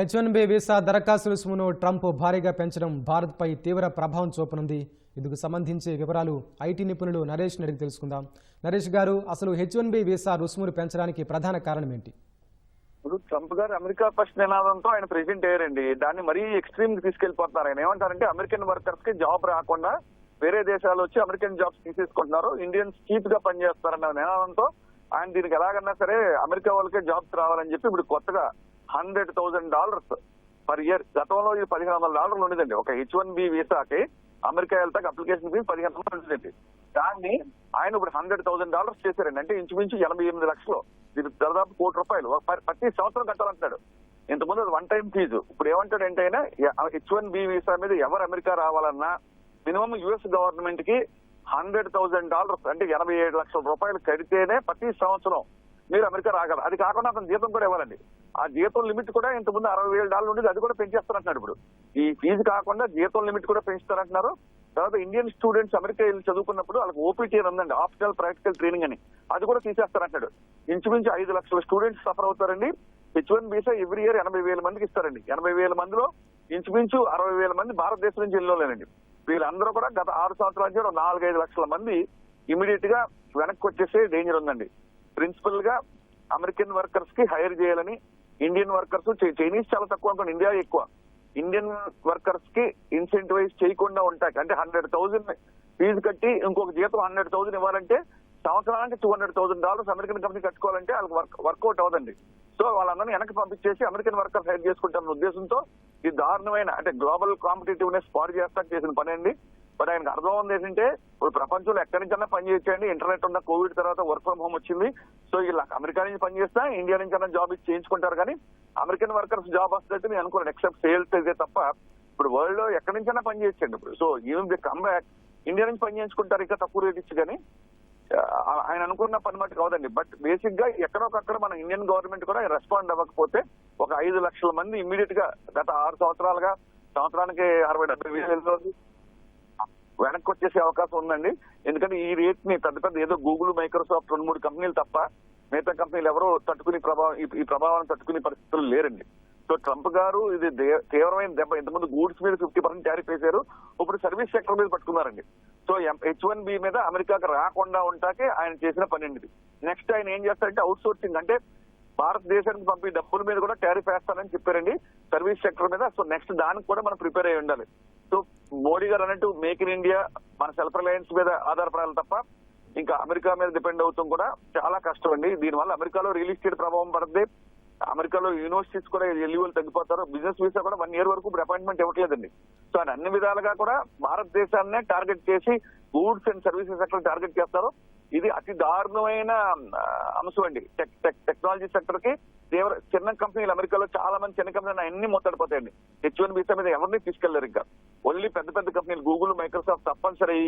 H1B visa దరఖాస్తు రుసుమును Trump భారీగా పెంచడం భారత్పై తీవ్ర ప్రభావం చూపనుంది. ఇందుకు సంబంధించి వివరాలు ఐటీ నిపుణులు నరేష్ అడిగి తెలుసుకుందాం. నరేష్ గారు, అసలు H1B వీసా రుసుమును పెంచడానికి ప్రధాన కారణం ఏంటి? ఇప్పుడు ట్రంప్ గారు అమెరికా ఫస్ట్ నినాదంతో ఆయన ప్రెసిడెంట్ అయ్యారండి. దాన్ని మరీ ఎక్స్ట్రీమ్ కి తీసుకెళ్లిపోతున్నారు. ఆయన ఏమంటారంటే అమెరికన్ వర్కర్స్ కి జాబ్ రాకుండా వేరే దేశాలు వచ్చి అమెరికన్ జాబ్స్ తీసేసుకుంటున్నారు, ఇండియన్స్ చీప్ గా పనిచేస్తారన్న నినాదంతో ఆయన దీనికి ఎలాగన్నా సరే అమెరికా వాళ్ళకే జాబ్స్ రావాలని చెప్పి ఇప్పుడు కొత్తగా $100,000 పర్ ఇయర్. గతంలో ఇది $1,500 ఉండేదండి. ఒక H1B వీసాకి అమెరికా వెళ్తాక అప్లికేషన్ ఫీజు $1,500 ఉండేది. దాన్ని ఆయన ఇప్పుడు $100,000 చేశారండి. అంటే ఇంచుమించు 88 లక్షలు, ఇది దాదాపు ₹1 కోటి ప్రతి సంవత్సరం కట్టాలంటాడు. ఇంతకుముందు అది వన్ టైం ఫీజు. ఇప్పుడు ఏమంటాడంటే ఆయన H1B వీసా మీద ఎవరు అమెరికా రావాలన్నా మినిమం యుఎస్ గవర్నమెంట్ కి $100,000 అంటే ₹87 లక్షలు కడితేనే ప్రతి సంవత్సరం మీరు అమెరికా రాగలరు. అది కాకుండా అతను జీతం కూడా ఇవ్వాలండి. ఆ జీతం లిమిట్ కూడా ఇంతకుముందు $60,000 ఉండేది, అది కూడా పెంచేస్తారంటున్నాడు. ఇప్పుడు ఈ ఫీజు కాకుండా జీతం లిమిట్ కూడా పెంచుతారంటున్నారు. తర్వాత ఇండియన్ స్టూడెంట్స్ అమెరికా వెళ్ళి చదువుకున్నప్పుడు వాళ్ళకి ఓపీటీ అని ఉందండి, ఆప్షనల్ ప్రాక్టికల్ ట్రైనింగ్ అని, అది కూడా తీసేస్తారంటున్నాడు. ఇంచుమించు 5 లక్షల స్టూడెంట్స్ సఫర్ అవుతారండి. H1 వీసా ఎవ్రీ ఇయర్ 80,000 మందికి ఇస్తారండి. 80,000 మందిలో ఇంచుమించు 60,000 మంది భారతదేశం నుంచి వెళ్ళలేనండి. వీళ్ళందరూ కూడా గత 6 సంవత్సరాల నుంచి 4-5 లక్షల మంది ఇమీడియట్ గా వెనక్కి వచ్చేసే డేంజర్ ఉందండి. ప్రిన్సిపల్ గా అమెరికన్ వర్కర్స్ కి హైర్ చేయాలని, ఇండియన్ వర్కర్స్ చైనీస్ చాలా తక్కువ అనుకోండి, ఇండియా ఎక్కువ. ఇండియన్ వర్కర్స్ కి ఇన్సెంటివైజ్ చేయకుండా ఉంటాయి. అంటే 100,000 ఫీజు కట్టి ఇంకొక జీతం 100,000 ఇవ్వాలంటే సంవత్సరానికి $200,000 అమెరికన్ కంపెనీ కట్టుకోవాలంటే వాళ్ళకి వర్కౌట్ అవ్వదండి. సో వాళ్ళందరినీ వెనక్కి పంపించేసి అమెరికన్ వర్కర్స్ హైర్ చేసుకుంటారన్న ఉద్దేశంతో ఈ దారుణమైన అంటే గ్లోబల్ కాంపిటేటివ్నెస్ పాడు చేస్తానికి చేసిన పని అండి. బట్ ఆయనకు అర్థం ఉంది ఏంటంటే ఇప్పుడు ప్రపంచంలో ఎక్కడి నుంచన్నా పని చేయొచ్చండి. ఇంటర్నెట్ ఉన్న కోవిడ్ తర్వాత వర్క్ ఫ్రమ్ హోమ్ వచ్చింది. సో ఇలా అమెరికా నుంచి పని చేస్తా ఇండియా నుంచి అన్న జాబ్ ఇచ్చి చేయించుకుంటారు. కానీ అమెరికన్ వర్కర్స్ జాబ్ వస్తే నేను అనుకోను, ఎక్సెప్ట్ సేల్స్ అయితే తప్ప ఇప్పుడు వరల్డ్ లో ఎక్కడి నుంచైనా పని చేయొచ్చండి. ఇప్పుడు so even the come back India నుంచి పని చేయించుకుంటారు ఇంకా తక్కువ రేట్ ఇచ్చి. కానీ ఆయన అనుకున్న పని మట్టుకు అవదండి. బట్ బేసిక్ గా ఎక్కడొకక్కడ మన ఇండియన్ గవర్నమెంట్ కూడా రెస్పాండ్ అవ్వకపోతే ఒక 5 లక్షల మంది ఇమ్మీడియట్ గా గత 6 సంవత్సరాలుగా సంవత్సరానికి 60,000-70,000 వెనక్కి వచ్చేసే అవకాశం ఉందండి. ఎందుకంటే ఈ రేట్ ని పెద్ద ఏదో గూగుల్, మైక్రోసాఫ్ట్ 2-3 కంపెనీలు తప్ప మిగతా కంపెనీలు ఎవరో తట్టుకునే ఈ ప్రభావాన్ని తట్టుకునే పరిస్థితులు లేరండి. సో ట్రంప్ గారు ఇది తీవ్రమైన దెబ్బ. ఇంతకుముందు గూడ్స్ మీద 50% టారిఫ్ వేశారు, ఇప్పుడు సర్వీస్ సెక్టర్ మీద పట్టుకున్నారండి. సో H1B మీద అమెరికాకి రాకుండా ఉంటాకే ఆయన చేసిన పని అండి. నెక్స్ట్ ఆయన ఏం చేస్తారంటే అవుట్ సోర్సింగ్, అంటే భారతదేశానికి పంపి డబ్బుల మీద కూడా టారిఫ్ వేస్తానని చెప్పారండి సర్వీస్ సెక్టర్ మీద. సో నెక్స్ట్ దానికి కూడా మనం ప్రిపేర్ అయ్యి ఉండాలి. సో మోడీ గారు అన్నట్టు మేక్ ఇన్ ఇండియా, మన సెల్ఫ్ రిలయన్స్ మీద ఆధారపడాలి తప్ప ఇంకా అమెరికా మీద డిపెండ్ అవుతాం కూడా చాలా కష్టం అండి. దీనివల్ల అమెరికాలో రియల్ ఎస్టేట్ ప్రభావం పడుతుంది. అమెరికాలో యూనివర్సిటీస్ కూడా ఎలిజిబుల్ తగ్గిపోతారు. బిజినెస్ వీసా కూడా 1 year వరకు ఇప్పుడు అపాయింట్మెంట్ ఇవ్వట్లేదండి. సో ఆయన అన్ని విధాలుగా కూడా భారతదేశాన్నే టార్గెట్ చేసి goods and services sector target చేస్తారు. ఇది అతి దారుణమైన అంశం అండి. టెక్నాలజీ సెక్టర్ కి చిన్న కంపెనీలు అమెరికాలో చాలా మంది చిన్న కంపెనీలు అన్ని మొత్తడిపోతాయండి. H1 వీసా మీద ఎవరిని తీసుకెళ్లారు. ఇంకా ఓన్లీ పెద్ద కంపెనీలు గూగుల్, మైక్రోసాఫ్ట్ తప్పనిసరి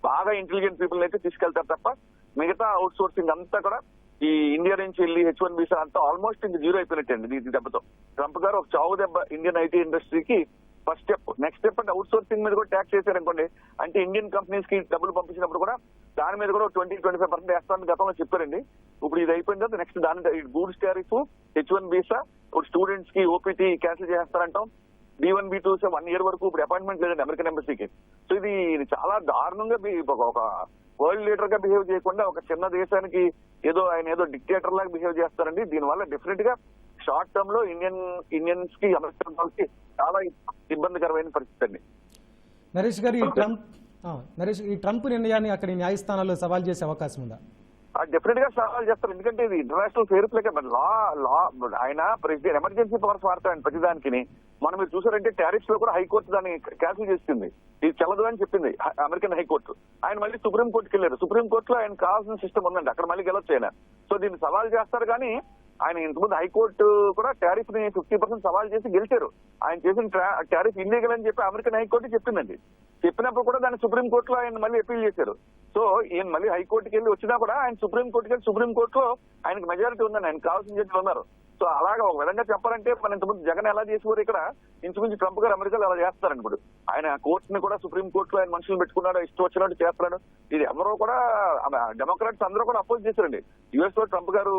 బాగా ఇంటెలిజెంట్ పీపుల్ అయితే తీసుకెళ్తారు తప్ప మిగతా అవుట్ సోర్సింగ్ అంతా కూడా ఈ ఇండియా నుంచి వెళ్ళి H1 వీసా అంతా ఆల్మోస్ట్ ఇంక జీరో అయిపోయినట్టండి ఈ దెబ్బతో. ట్రంప్ గారు ఒక చావు దెబ్బ ఇండియన్ ఐటీ ఇండస్ట్రీకి ఫస్ట్ స్టెప్. నెక్స్ట్ స్టెప్ అంటే అవుట్ సోర్సింగ్ మీద కూడా ట్యాక్స్ చేశారనుకోండి, అంటే ఇండియన్ కంపెనీస్ కి డబ్బులు పంపించినప్పుడు కూడా దాని మీద కూడా 20-25% వేస్తారని గతంలో చెప్పారండి. ఇప్పుడు ఇది అయిపోయిన తర్వాత నెక్స్ట్ దాని గూడ్స్ టారిఫ్, H1 వీసా, ఇప్పుడు స్టూడెంట్స్ కి OPT cancel చేస్తారంటాం. B1, B2 1 year వరకు ఇప్పుడు అపాయింట్మెంట్ లేదండి అమెరికన్ ఎంబసీకి. సో ఇది చాలా దారుణంగా ఒక వరల్డ్ లీడర్ గా బిహేవ్ చేయకుండా ఒక చిన్న దేశానికి ఆయన ఏదో డిక్టేటర్ లాగా బిహేవ్ చేస్తారండి. దీనివల్ల డెఫినెట్ గా షార్ట్ టర్మ్ లో ఇండియన్స్ కి అమెరికన్ వాళ్ళకి చాలా ఇబ్బందికరమైన పరిస్థితి అండి. నరేష్ గారు, ఈ ట్రంప్ నిర్ణయాన్ని అక్కడి న్యాయస్థానాల్లో సవాల్ చేసే అవకాశం ఉందా? డెఫినెట్ గా సవాల్ చేస్తారు. ఎందుకంటే ఇది ఇంటర్నేషనల్ ఫెయిర్ ప్లే. లా ఆయన ప్రెసిడెంట్ ఎమర్జెన్సీ పవర్స్ వాడతాడు ప్రతిదానికి. మనం మీరు చూసారంటే టారిఫ్స్ లో కూడా హైకోర్టు దాన్ని క్యాన్సిల్ చేసింది, ఇది చెల్లదు అని చెప్పింది అమెరికన్ హైకోర్టు. ఆయన మళ్ళీ సుప్రీంకోర్టుకి వెళ్ళారు. సుప్రీంకోర్టులో ఆయన కావాల్సిన సిస్టమ్ ఉందండి, అక్కడ మళ్ళీ గెలవచ్చు ఆయన. సో దీన్ని సవాల్ చేస్తారు. కానీ ఆయన ఇంతకుముందు హైకోర్టు కూడా టారిఫ్ ని 50% సవాల్ చేసి గెలిచారు. ఆయన చేసిన టారిఫ్ ఇల్లీగల్ అని చెప్పి అమెరికన్ హైకోర్టు చెప్పిందండి. చెప్పినప్పుడు కూడా దాన్ని సుప్రీంకోర్టులో ఆయన మళ్ళీ అపీల్ చేశారు. సో ఈయన మళ్ళీ హైకోర్టుకి వెళ్ళి వచ్చినా కూడా ఆయన సుప్రీంకోర్టుకి వెళ్ళి సుప్రీంకోర్టులో ఆయనకు మెజారిటీ ఉందండి, ఆయన కావాల్సిన జడ్జిలు ఉన్నారు. సో అలాగా ఒక విధంగా చెప్పాలంటే మన ఇంతకుముందు జగన్ ఎలా చేసేవారు, ఇక్కడ ఇంచుమించు ట్రంప్ గారు అమెరికాలో అలా చేస్తారండి. ఇప్పుడు ఆయన కోర్టుని కూడా సుప్రీంకోర్టులో ఆయన మనుషులు పెట్టుకున్నాడు, ఇష్టం వచ్చినట్టు చేస్తున్నాడు. ఇది ఎవరో కూడా డెమోక్రాట్స్ అందరూ కూడా అపోజ్ చేశారండి. యుఎస్ లో ట్రంప్ గారు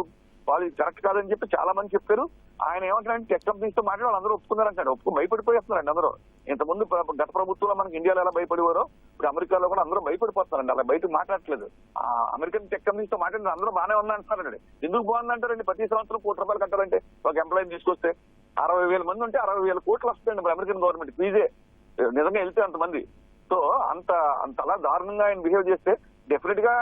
వాళ్ళు కరెక్ట్ కాదని చెప్పి చాలా మంది చెప్పారు. ఆయన ఏమంటారంటే టెక్ కంపెనీస్ తో మాట్లాడి వాళ్ళందరూ ఒప్పుకున్నారంటాడు. భయపడిపోయేస్తున్నారండి అందరూ. ఇంతకుముందు గత ప్రభుత్వంలో మనకి ఇండియాలో ఎలా భయపడేవారో ఇప్పుడు అమెరికాలో కూడా అందరూ భయపడిపోతున్నారండి. అలా బయటకు మాట్లాడట్లేదు. అమెరికన్ టెక్ కంపెనీస్ తో మాట్లాడి అందరూ బాగానే ఉందంటున్నారండి. ఎందుకు బాగుందంటారండి? ప్రతి సంవత్సరం ₹1 కట్టాలంటే ఒక ఎంప్లాయీని తీసుకొస్తే 60,000 మంది ఉంటే 60,000 కోట్లు వస్తాయండి ఇప్పుడు అమెరికన్ గవర్నమెంట్ ఫీజే నిజంగా వెళ్తే అంతమంది. సో అంతలా దారుణంగా ఆయన బిహేవ్ చేస్తే డెఫినెట్ గా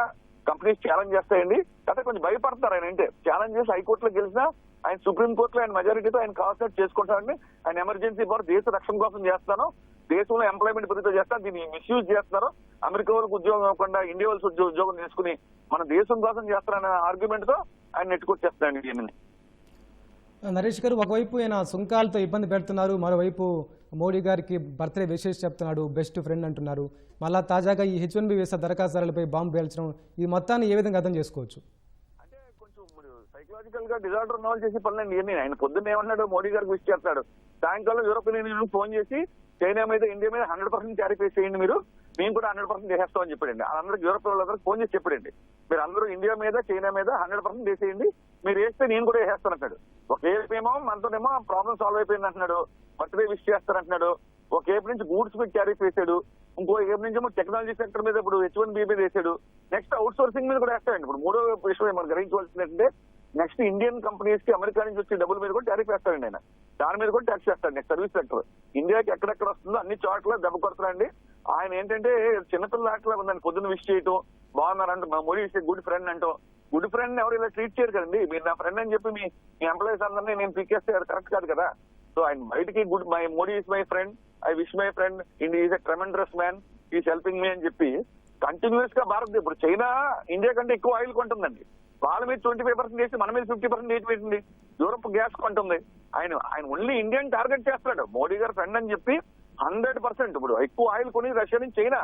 కంపెనీస్ ఛాలెంజ్ చేస్తాయండి. అయితే కొంచెం భయపడతారు ఆయన. అంటే ఛాలెంజ్ చేసి హైకోర్టులో గెలిచినా ఆయన సుప్రీంకోర్టులో ఆయన మెజారిటీతో ఆయన కావాల్సినట్టు చేసుకుంటారండి. ఆయన ఎమర్జెన్సీ పవర్ దేశ రక్షణ కోసం చేస్తాను, దేశంలో ఎంప్లాయ్మెంట్ పెరుగుతూ చేస్తాను, దీన్ని మిస్యూజ్ చేస్తున్నారు, అమెరికా వాళ్ళకి ఉద్యోగం ఇవ్వకుండా ఇండియా వాళ్ళకి ఉద్యోగం తీసుకుని మన దేశం కోసం చేస్తారనే ఆర్గ్యుమెంట్ తో ఆయన నెట్టుకొచ్చేస్తారండి దీనిని. నరేష్ గారు, ఒకవైపు ఆయన సుంకాలతో ఇబ్బంది పెడుతున్నారు, మరోవైపు మోడీ గారికి బర్త్డే విషెస్ చెప్తున్నాడు, బెస్ట్ ఫ్రెండ్ అంటున్నారు. మళ్ళా తాజాగా ఈ H1B వీసా దరఖాస్తులపై బాంబు పేల్చడం, ఈ మొత్తాన్ని ఏ విధంగా అర్థం చేసుకోవచ్చు? అంటే కొంచెం సైకలాజికల్ గా డిజార్డర్ ఉన్న వాళ్ళు చేసి పనులండి ఇవన్నీ. ఆయన పొద్దున్న ఏమన్నాడు, మోడీ గారికి విష్ చేస్తాడు, సాయంకాలం యూరోపియన్ యూనియన్ ఫోన్ చేసి చైనా మీద ఇండియా మీద 100% టారిఫ్ వేసేయండి, మీరు మేము కూడా 100% వేసేస్తామని చెప్పాడండి. వాళ్ళందరికీ యూరోప్ వాళ్ళందరికీ ఫోన్ చేసి చెప్పాడండి, మీరు అందరూ ఇండియా మీద చైనా మీద 100% వేసేయండి, మీరు వేస్తే నేను కూడా వేసేస్తానంటాడు. ఒక ఏపేమో మనతోనేమో ప్రాబ్లం సాల్వ్ అయిపోయింది అంటున్నాడు, బర్త్డే విష్ చేస్తారంటున్నాడు. ఒక ఏపీ నుంచి గూడ్స్ మీద టారిఫ్ వేసాడు, ఇంకో ఏపీ నుంచి ఏమో టెక్నాలజీ సెక్టర్ మీద ఇప్పుడు H1B మీద వేసాడు, నెక్స్ట్ అవుట్ సోర్సింగ్ మీద కూడా వేస్తాడండి. ఇప్పుడు మూడో విషయం మనం గ్రహించవలసింది ఏంటంటే నెక్స్ట్ ఇండియన్ కంపెనీస్ కి అమెరికా నుంచి వచ్చే డబ్బుల మీద కూడా టారిఫ్ వేస్తాడండి ఆయన. దాని మీద కూడా ట్యాక్స్ వేస్తాడు. నెక్స్ట్ సర్వీస్ సెక్టర్ ఇండియాకి ఎక్కడెక్కడ వస్తుందో అన్ని చోట్ల దెబ్బ కొడతాడండి. ఆయన ఏంటంటే చిన్నపిల్లల ఆటలా ఉందండి, పొద్దున్న విష్ చేయటం, బాగున్నారంటూ మోడీ గుడ్ ఫ్రెండ్ అంటూ. గుడ్ ఫ్రెండ్ ఎవరు ఇలా ట్రీట్ చేయరు కదండి. మీరు నా ఫ్రెండ్ అని చెప్పి మీ ఎంప్లాయీస్ అందరినీ నేను పీకేస్తే అది కరెక్ట్ కాదు కదా. సో ఆయన బయటికి my Modi is my friend, I wish my friend, is a tremendous man, is helping me అని చెప్పి కంటిన్యూస్ గా భారత్ ఇప్పుడు చైనా ఇండియా కంటే ఎక్కువ ఆయిల్ కొంటుందండి. వాళ్ళ మీద 25% వేసి మన మీద 50% వేసి పెట్టింది. యూరోప్ గ్యాస్ కొంటుంది. ఆయన ఓన్లీ ఇండియన్ టార్గెట్ చేస్తాడు. మోడీ గారు ఫ్రెండ్ అని చెప్పి 100% ఇప్పుడు ఎక్కువ ఆయిల్ కొని రష్యా నుంచి చైనా,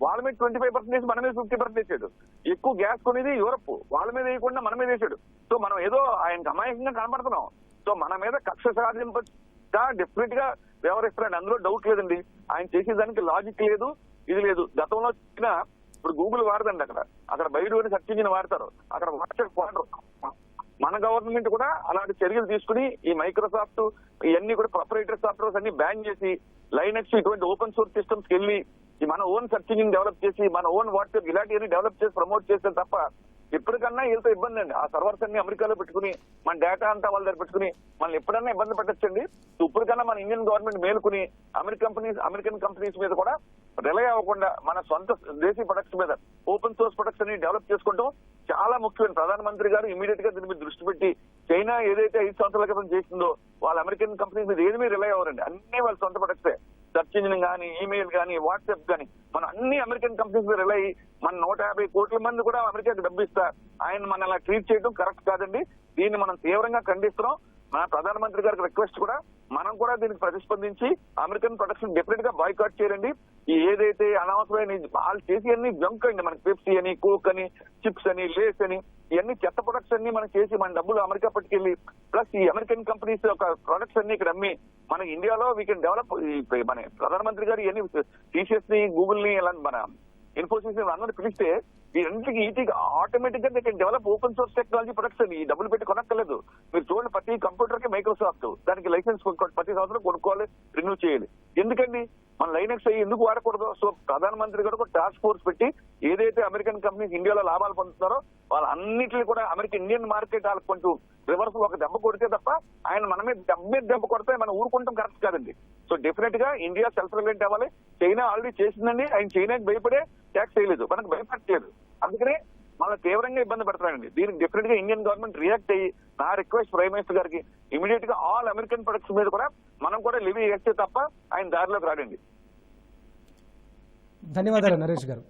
వాళ్ళ మీద 25% వేసి మన మీద 50% వేసాడు. ఎక్కువ గ్యాస్ కొనేది యూరోప్, వాళ్ళ మీద వేయకుండా మన మీద వేసాడు. సో మనం ఏదో ఆయనకు అమాయకంగా కనబడుతున్నాం. సో మన మీద కక్ష సాధింపగా డెఫినెట్ గా వ్యవహరిస్తున్నాడు, అందులో డౌట్ లేదండి. ఆయన చేసేదానికి లాజిక్ లేదు, ఇది లేదు. గతంలో చైనా ఇప్పుడు గూగుల్ వాడదండి, అక్కడ బయట సెర్చ్ ఇంజిన్ వాడతారు, అక్కడ వాట్సాప్ వాడరు. మన గవర్నమెంట్ కూడా అలాంటి చర్యలు తీసుకుని ఈ మైక్రోసాఫ్ట్ ఇవన్నీ కూడా ప్రొపరేటరీ సాఫ్ట్వేర్స్ అన్ని బ్యాన్ చేసి లైనక్స్ ఇటువంటి ఓపెన్ సోర్స్ సిస్టమ్స్ కి వెళ్ళి మన ఓన్ సెర్చ్ ఇంజిన్ డెవలప్ చేసి మన ఓన్ వాట్సాప్ ఇలాంటివన్నీ డెవలప్ చేసి ప్రమోట్ చేస్తే తప్ప ఎప్పటికన్నా వీళ్ళతో ఇబ్బంది అండి. ఆ సర్వర్స్ అన్ని అమెరికాలో పెట్టుకుని మన డేటా అంతా వాళ్ళ దగ్గర పెట్టుకుని మనల్ని ఎప్పుడన్నా ఇబ్బంది పెట్టచ్చండి. ఇప్పటికన్నా మన ఇండియన్ గవర్నమెంట్ మేలుకుని అమెరికన్ కంపెనీస్ మీద కూడా రిలై అవ్వకుండా మన సొంత దేశీ ప్రొడక్ట్స్ మీద ఓపెన్ సోర్స్ ప్రొడక్ట్స్ అన్ని డెవలప్ చేసుకుంటాం చాలా ముఖ్యమైన. ప్రధానమంత్రి గారు ఇమీడియట్ గా దీని మీద దృష్టి పెట్టి చైనా ఏదైతే 5 సంవత్సరాల క్రితం చేసిందో వాళ్ళ అమెరికన్ కంపెనీస్ మీద ఏది మీద రిలై అవ్వరండి. అన్ని వాళ్ళ సొంత ప్రొడక్ట్సే, సెర్చ్ ఇంజిన్ కానీ, ఈమెయిల్ కానీ, వాట్సాప్ కానీ, మనం అన్ని అమెరికన్ కంపెనీస్ మీద రిలై మన 150 కోట్ల మంది కూడా అమెరికాకి డబ్బు ఇస్తా ఆయన మన అలా ట్రీట్ చేయడం కరెక్ట్ కాదండి. దీన్ని మనం తీవ్రంగా ఖండిస్తున్నాం. మన ప్రధానమంత్రి గారికి రిక్వెస్ట్ కూడా మనం కూడా దీనికి ప్రతిస్పందించి అమెరికన్ ప్రొడక్షన్ డెఫినెట్ గా బాయ్కాట్ చేయండి. ఈ ఏదైతే అనవసరమైన వాళ్ళు చేసి అన్ని జంక్ అండి, మనకి పెప్సీ అని, కోక్ అని, చిప్స్ అని, లేస్ అని ఇవన్నీ చెత్త ప్రొడక్ట్స్ అన్ని మనం చేసి మన డబ్బులు అమెరికా పట్టుకెళ్ళి ప్లస్ ఈ అమెరికన్ కంపెనీస్ యొక్క ప్రొడక్ట్స్ అన్ని ఇక్కడ అమ్మి మన ఇండియాలో వీ కెన్ డెవలప్. మన ప్రధానమంత్రి గారు ఇవన్నీ టీసీఎస్ ని, గూగుల్ ని, ఇలా మన ఇన్ఫోసిస్ అందరినీ పిలిస్తే వీరంటికి ఈజీగా ఆటోమేటిక్ గా they can develop open source technology products అని డబ్బులు పెట్టి కొనక్కర్లేదు. మీరు చూడండి, ప్రతి కంప్యూటర్ కి మైక్రోసాఫ్ట్ దానికి లైసెన్స్ ప్రతి సంవత్సరం కొనుక్కోవాలి, రెన్యూ చేయాలి. ఎందుకండి మన లైనక్స్ అయ్యి ఎందుకు వాడకూడదు? సో ప్రధానమంత్రి గారు ఒక టాస్క్ ఫోర్స్ పెట్టి ఏదైతే అమెరికన్ కంపెనీస్ ఇండియాలో లాభాలు పొందుతున్నారో వాళ్ళన్నింటినీ కూడా ఇండియన్ మార్కెట్ వాళ్ళకి కొంచెం రివర్స్ ఒక దెబ్బ కొడితే తప్ప ఆయన మన మీద దెబ్బ కొడితే మనం ఊరుకుంటాం కరెక్ట్ కాదండి. సో డెఫినెట్ గా ఇండియా సెల్ఫ్ రిలయంట్ అవ్వాలి. చైనా ఆల్రెడీ చేసిందండి, ఆయన చైనాకి భయపడే ట్యాక్స్ చేయలేదు, మనకు భయపడలేదు. అందుకనే మన తీవ్రంగా ఇబ్బంది పడుతున్నారండి. దీనికి డెఫినెట్ గా ఇండియన్ గవర్నమెంట్ రియాక్ట్ అయ్యి నా రిక్వెస్ట్ ప్రైమ్ మినిస్టర్ గారికి ఇమీడియట్ గా ఆల్ అమెరికన్ ప్రొడక్ట్స్ మీద కూడా మనం కూడా లివీ వేస్తే తప్ప ఆయన దారిలోకి రాడండి. ధన్యవాదాలు నరేష్ గారు.